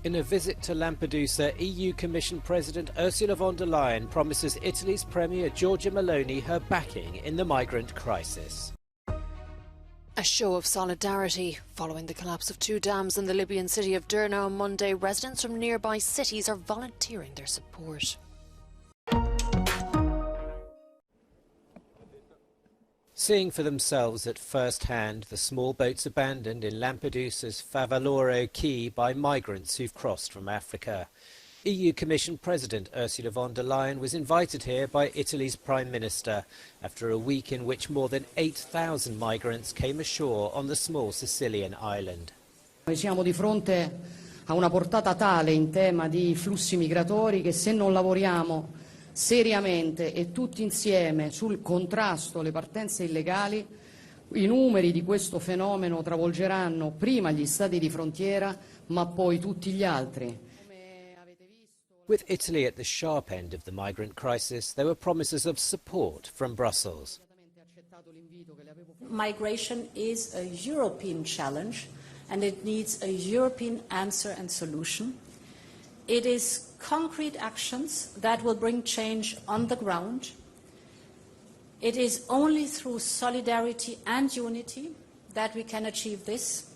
In a visit to Lampedusa, EU Commission President Ursula von der Leyen promises Italy's Premier Giorgia Meloni her backing in the migrant crisis. A show of solidarity. Following the collapse of two dams in the Libyan city of Derna on Monday, residents from nearby cities are volunteering their support. Seeing for themselves at first hand the small boats abandoned in Lampedusa's Favaloro quay by migrants who've crossed from Africa. EU Commission President Ursula von der Leyen was invited here by Italy's Prime Minister after a week in which more than 8,000 migrants came ashore on the small Sicilian island. Noi siamo di fronte a una portata tale in tema di flussi migratori che se non lavoriamo seriamente e tutti insieme sul contrasto alle partenze illegali, i numeri di questo fenomeno travolgeranno prima gli stati di frontiera, ma poi tutti gli altri. With Italy at the sharp end of the migrant crisis, there were promises of support from Brussels. Migration is a European challenge and it needs a European answer and solution. It is concrete actions that will bring change on the ground. It is only through solidarity and unity that we can achieve this.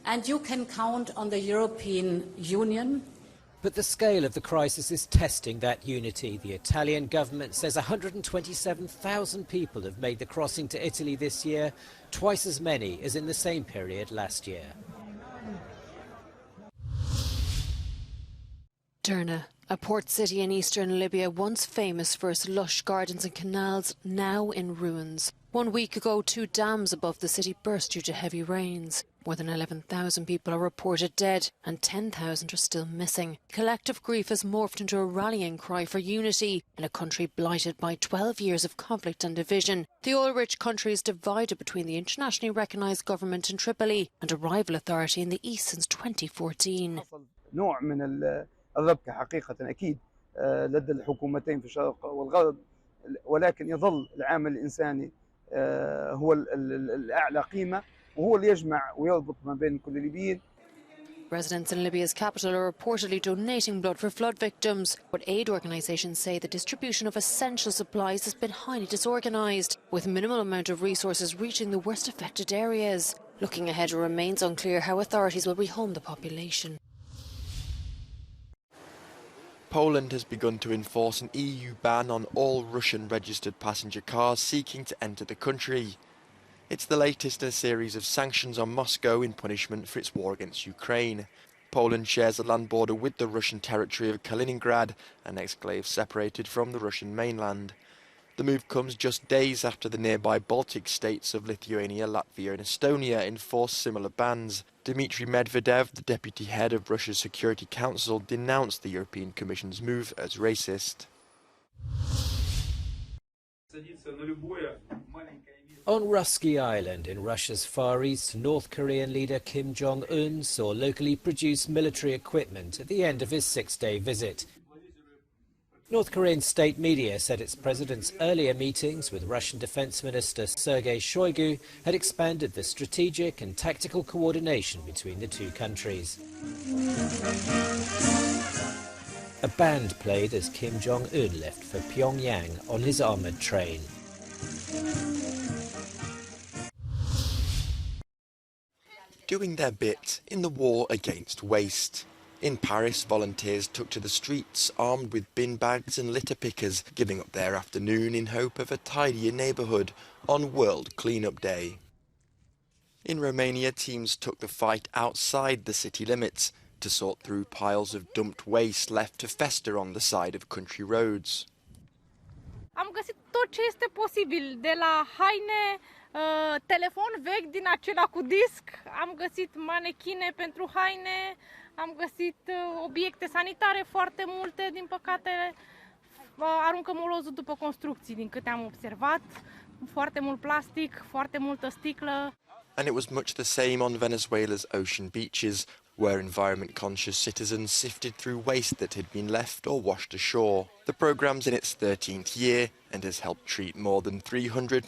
And you can count on the European Union. But the scale of the crisis is testing that unity. The Italian government says 127,000 people have made the crossing to Italy this year, twice as many as in the same period last year. Derna, a port city in eastern Libya once famous for its lush gardens and canals, now in ruins. 1 week ago, two dams above the city burst due to heavy rains. More than 11,000 people are reported dead and 10,000 are still missing. Collective grief has morphed into a rallying cry for unity in a country blighted by 12 years of conflict and division. The oil-rich country is divided between the internationally recognised government in Tripoli and a rival authority in the east since 2014. الربكة حقيقة أكيد لدى الحكومتين في الشرق والغرب، ولكن يظل العامل الإنساني هو الأعلى قيمة وهو اللي يجمع ويربط ما بين كل الليبيين. Residents in Libya's capital are reportedly donating blood for flood victims, but aid organisations say the distribution of essential supplies has been highly disorganised, with minimal amount of resources reaching the worst affected areas. Looking ahead, it remains unclear how authorities will rehome the population. Poland has begun to enforce an EU ban on all Russian-registered passenger cars seeking to enter the country. It's the latest in a series of sanctions on Moscow in punishment for its war against Ukraine. Poland shares a land border with the Russian territory of Kaliningrad, an exclave separated from the Russian mainland. The move comes just days after the nearby Baltic states of Lithuania, Latvia and Estonia enforced similar bans. Dmitry Medvedev, the deputy head of Russia's Security Council, denounced the European Commission's move as racist. On Rusky Island in Russia's Far East, North Korean leader Kim Jong-un saw locally produced military equipment at the end of his 6-day visit. North Korean state media said its president's earlier meetings with Russian Defense Minister Sergei Shoigu had expanded the strategic and tactical coordination between the two countries. A band played as Kim Jong-un left for Pyongyang on his armoured train. Doing their bit in the war against waste. In Paris, volunteers took to the streets armed with bin bags and litter pickers, giving up their afternoon in hope of a tidier neighbourhood on World Cleanup Day. In Romania, teams took the fight outside the city limits to sort through piles of dumped waste left to fester on the side of country roads. Am găsit tot ce este posibil, de la haine, telefon vechi din acela cu disc, am găsit manechine pentru haine, am găsit obiecte sanitare foarte multe, din păcate aruncă molozul după construcții, din câte am observat, foarte mult plastic, foarte multă sticlă. And it was much the same on Venezuela's ocean beaches, where environment-conscious citizens sifted through waste that had been left or washed ashore. The programme's in its 13th year and has helped treat more than 300